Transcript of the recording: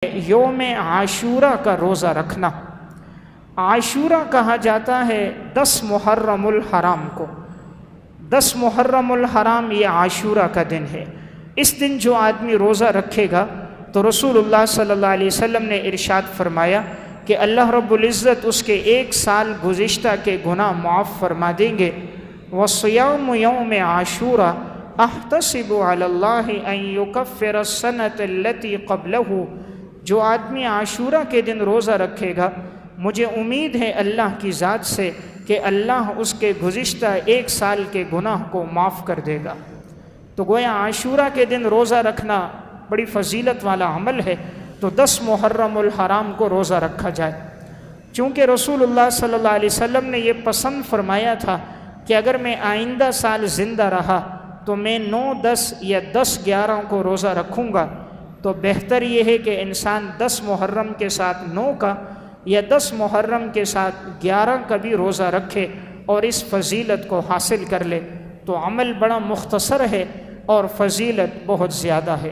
یوم عاشورہ کا روزہ رکھنا۔ عاشورہ کہا جاتا ہے 10 محرم الحرام کو۔ 10 محرم الحرام یہ عاشورہ کا دن ہے۔ اس دن جو آدمی روزہ رکھے گا تو رسول اللہ صلی اللہ علیہ وسلم نے ارشاد فرمایا کہ اللہ رب العزت اس کے 1 سال گزشتہ کے گناہ معاف فرما دیں گے۔ وَصِيَامُ يَوْمِ عَاشُورَا أَحْتَسِبُ عَلَى اللَّهِ أَن يُكَفِّرَ السَّنَةَ الَّتِي قَبْلَهُ، جو آدمی عاشورہ کے دن روزہ رکھے گا مجھے امید ہے اللہ کی ذات سے کہ اللہ اس کے گزشتہ 1 سال کے گناہ کو معاف کر دے گا۔ تو گویا عاشورہ کے دن روزہ رکھنا بڑی فضیلت والا عمل ہے، تو 10 محرم الحرام کو روزہ رکھا جائے۔ چونکہ رسول اللہ صلی اللہ علیہ وسلم نے یہ پسند فرمایا تھا کہ اگر میں آئندہ سال زندہ رہا تو میں 9، 10 یا 10، 11 کو روزہ رکھوں گا، تو بہتر یہ ہے کہ انسان 10 محرم کے ساتھ 9 کا یا 10 محرم کے ساتھ 11 کا بھی روزہ رکھے اور اس فضیلت کو حاصل کر لے۔ تو عمل بڑا مختصر ہے اور فضیلت بہت زیادہ ہے۔